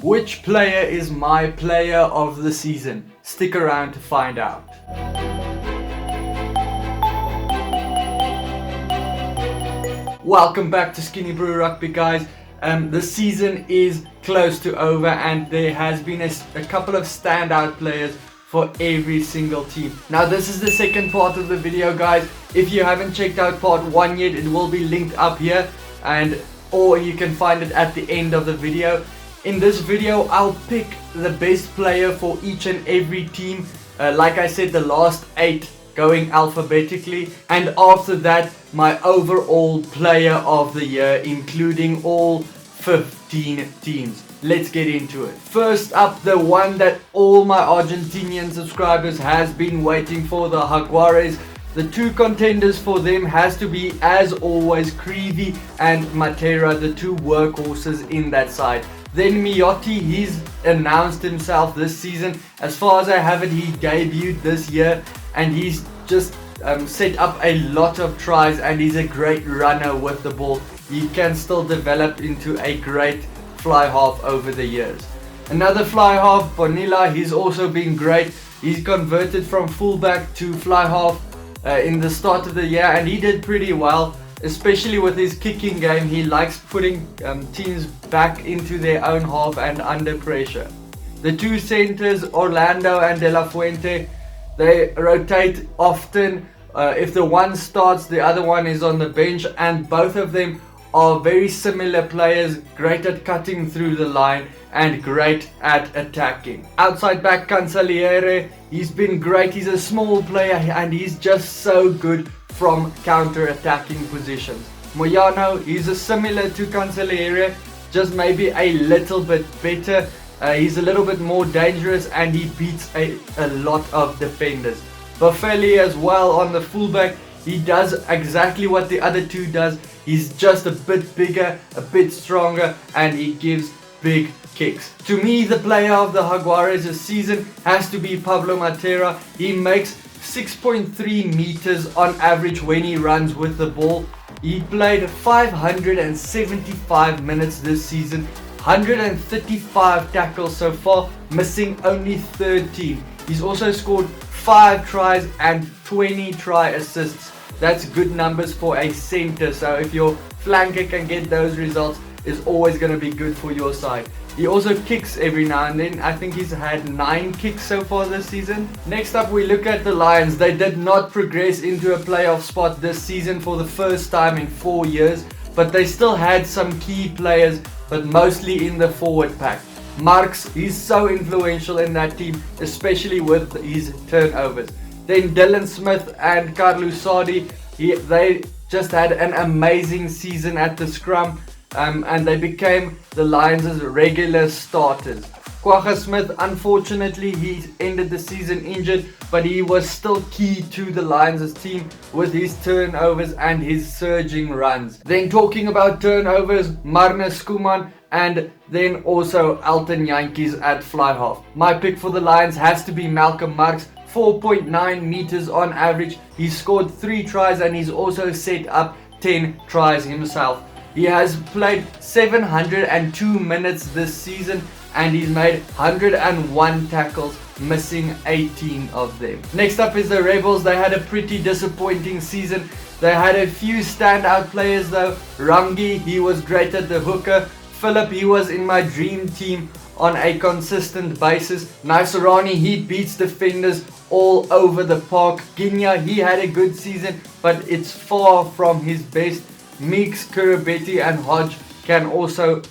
Which player is my player of the season? Stick around to find out. Welcome back to Skinnybru Rugby, guys. The season is close to over and there has been a couple of standout players for every single team. Now this is the second part of the video, guys. If you haven't checked out part 1 yet, it will be linked up here or you can find it at the end of the video. In this video, I'll pick the best player for each and every team. Like I said, the last 8 going alphabetically, and after that my overall player of the year, including all 15 teams. Let's get into it. First up, the one that all my Argentinian subscribers has been waiting for, the Jaguares. The two contenders for them has to be, as always, Creevy and Matera, the two workhorses in that side. Then Miotti, he's announced himself this season. As far as I have it, he debuted this year and he's just set up a lot of tries and he's a great runner with the ball. He can still develop into a great fly half over the years. Another fly half, Bonilla, he's also been great. He's converted from fullback to fly half in the start of the year and he did pretty well, especially with his kicking game. He likes putting teams back into their own half and under pressure. The two centers, Orlando and De La Fuente, they rotate often. If the one starts, the other one is on the bench, and both of them are very similar players, great at cutting through the line and great at attacking. Outside back, Cancelliere, he's been great. He's a small player and he's just so good from counter-attacking positions. Moyano, he's similar to Cancelliere, just maybe a little bit better. He's a little bit more dangerous and he beats a lot of defenders. Boffelli as well on the fullback. He does exactly what the other two does. He's just a bit bigger, a bit stronger, and he gives big kicks. To me, the player of the Jaguares this season has to be Pablo Matera. He makes 6.3 meters on average when he runs with the ball. He played 575 minutes this season, 135 tackles so far, missing only 13. He's also scored 5 tries and 20 try assists. That's good numbers for a center, so if your flanker can get those results, it's always going to be good for your side. He also kicks every now and then. I think he's had 9 kicks so far this season. Next up, we look at the Lions. They did not progress into a playoff spot this season for the first time in 4 years, but they still had some key players, but mostly in the forward pack. Marks, he's so influential in that team, especially with his turnovers. Then Dylan Smith and Carlos Sardi, they just had an amazing season at the scrum, and they became the Lions' regular starters. Quagga Smith, unfortunately, he ended the season injured, but he was still key to the Lions' team with his turnovers and his surging runs. Then talking about turnovers, Marne Skuman and then also Alton Yankees at fly half. My pick for the Lions has to be Malcolm Marx. 4.9 meters on average. He scored 3 tries and he's also set up 10 tries himself. He has played 702 minutes this season and he's made 101 tackles, missing 18 of them. Next up is the Rebels. They had a pretty disappointing season. They had a few standout players though. Rangi, he was great at the hooker. Philip, he was in my dream team on a consistent basis. Naisarani, he beats defenders all over the park. Ginya, he had a good season, but it's far from his best. Meeks, Kurabetti and Hodge can also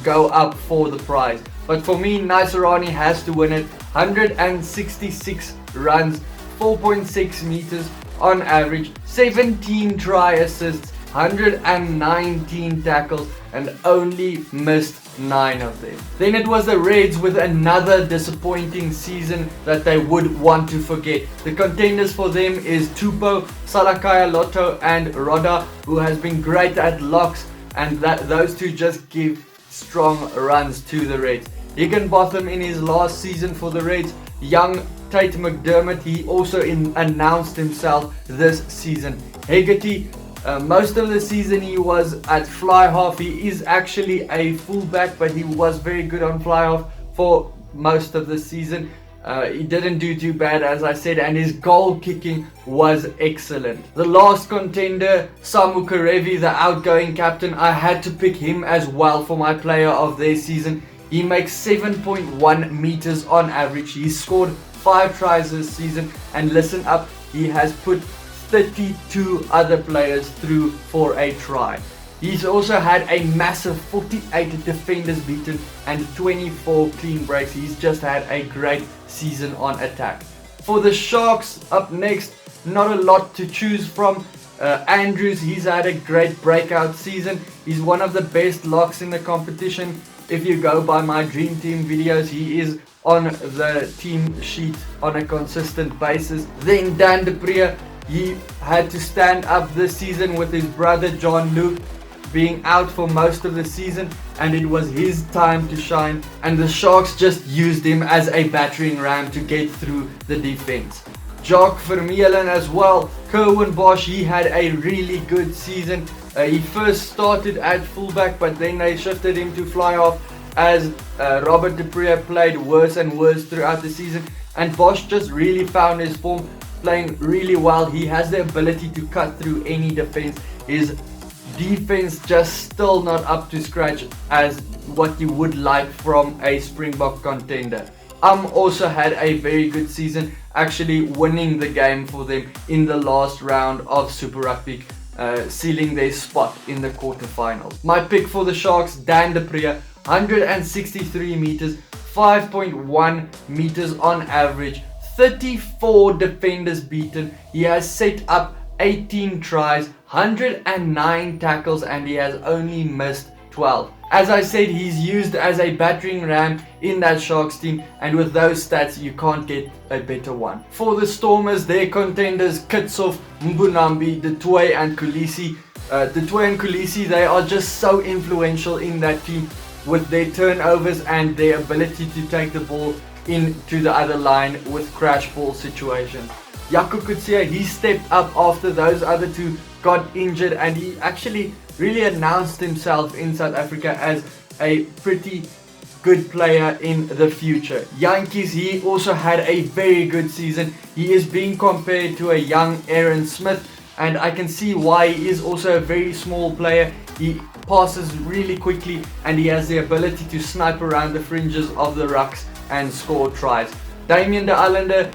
go up for the prize. But for me, Naisarani has to win it. 166 runs, 4.6 meters on average, 17 try assists, 119 tackles and only missed 9 of them. Then it was the Reds with another disappointing season that they would want to forget. The contenders for them is Tupo, Salakaya Lotto and Roda, who has been great at locks, and those two just give strong runs to the Reds. Higginbotham in his last season for the Reds. Young Tate McDermott, he also announced himself this season. Hegarty, Most of the season he was at fly half. He is actually a fullback, but he was very good on fly half for most of the season. He didn't do too bad, as I said, and his goal kicking was excellent. The last contender, Samu Karevi, the outgoing captain, I had to pick him as well for my player of their season. He makes 7.1 meters on average. He scored 5 tries this season, and listen up, he has put 32 other players through for a try. He's also had a massive 48 defenders beaten and 24 clean breaks. He's just had a great season on attack. For the Sharks, up next, not a lot to choose from. Andrews, he's had a great breakout season. He's one of the best locks in the competition. If you go by my Dream Team videos, he is on the team sheet on a consistent basis. Then Dan de Pree, he had to stand up this season with his brother John Luke being out for most of the season, and it was his time to shine, and the Sharks just used him as a battering ram to get through the defense. Jock Vermeulen as well. Kerwin Bosch, he had a really good season. He first started at fullback, but then they shifted him to fly off as Robert de Pree played worse and worse throughout the season, and Bosch just really found his form, playing really well. He has the ability to cut through any defense. His defense just still not up to scratch as what you would like from a Springbok contender. Also had a very good season, actually winning the game for them in the last round of Super Rugby, sealing their spot in the quarterfinals. My pick for the Sharks, Dan de Pree, 163 meters, 5.1 meters on average, 34 defenders beaten. He has set up 18 tries, 109 tackles, and he has only missed 12. As I said, he's used as a battering ram in that Sharks team, and with those stats you can't get a better one. For the Stormers, their contenders Kitshoff, Mbunambi, Du Toit and Kulisi. Du Toit and Kulisi, they are just so influential in that team with their turnovers and their ability to take the ball into the other line with crash ball situations. Jaco Coetzee, he stepped up after those other two got injured, and he actually really announced himself in South Africa as a pretty good player in the future. Yankees, he also had a very good season. He is being compared to a young Aaron Smith, and I can see why. He is also a very small player. He passes really quickly, and he has the ability to snipe around the fringes of the rucks and score tries. Damien de Allende,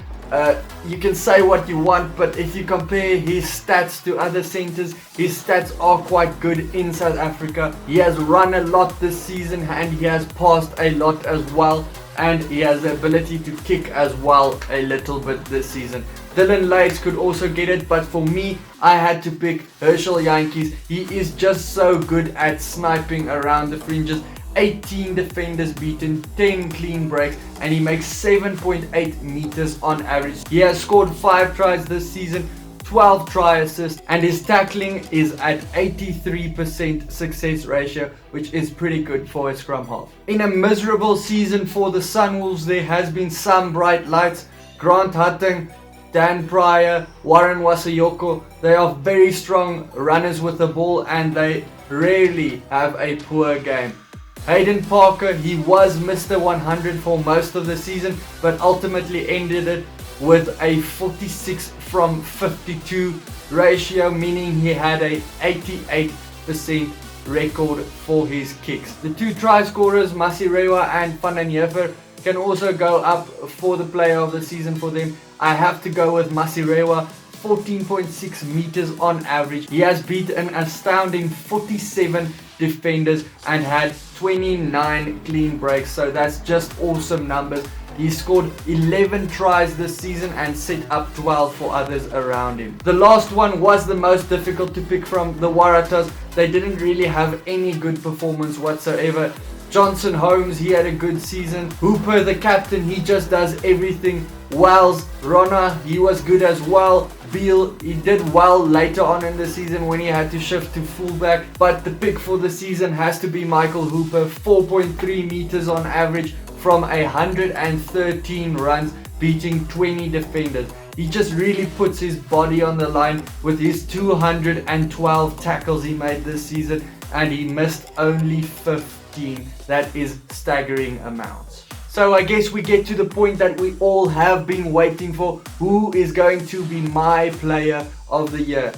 you can say what you want, but if you compare his stats to other centers, his stats are quite good in South Africa. He has run a lot this season, and he has passed a lot as well, and he has the ability to kick as well a little bit this season. Dylan Lates could also get it, but for me, I had to pick Herschel Yankees. He is just so good at sniping around the fringes. 18 defenders beaten, 10 clean breaks, and he makes 7.8 meters on average. He has scored 5 tries this season, 12 try assists, and his tackling is at 83% success ratio, which is pretty good for a scrum half. In a miserable season for the Sunwolves, there has been some bright lights. Grant Hutton, Dan Pryor, Warren Wasayoko, they are very strong runners with the ball, and they rarely have a poor game. Hayden Parker, he was Mr. 100 for most of the season, but ultimately ended it with a 46 from 52 ratio, meaning he had a 88% record for his kicks. The two try scorers, Masirewa and Van den Heever, can also go up for the player of the season for them. I have to go with Masirewa, 14.6 meters on average. He has beat an astounding 47 defenders and had 29 clean breaks, so that's just awesome numbers. He scored 11 tries this season and set up 12 for others around him. The last one was the most difficult to pick from the Waratahs. They didn't really have any good performance whatsoever. Johnson Holmes, he had a good season. Hooper, the captain, he just does everything. Wells, Rona, he was good as well. Beal, he did well later on in the season when he had to shift to fullback. But the pick for the season has to be Michael Hooper, 4.3 meters on average from 113 runs, beating 20 defenders. He just really puts his body on the line with his 212 tackles he made this season, and he missed only 15. That is staggering amounts. So I guess we get to the point that we all have been waiting for. Who is going to be my player of the year?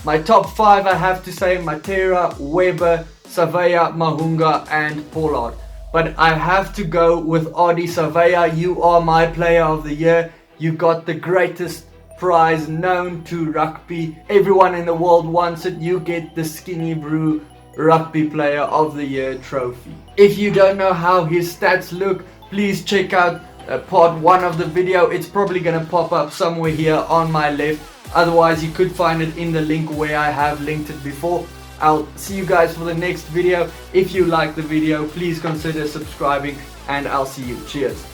My top 5, I have to say, Matera, Weber, Savea, Mahunga and Pollard. But I have to go with Adi Savea. You are my player of the year. You got the greatest prize known to rugby. Everyone in the world wants it. You get the Skinnybru Rugby Player of the Year trophy. If you don't know how his stats look, please check out part 1 of the video. It's probably going to pop up somewhere here on my left. Otherwise, you could find it in the link where I have linked it before. I'll see you guys for the next video. If you like the video, please consider subscribing, and I'll see you. Cheers.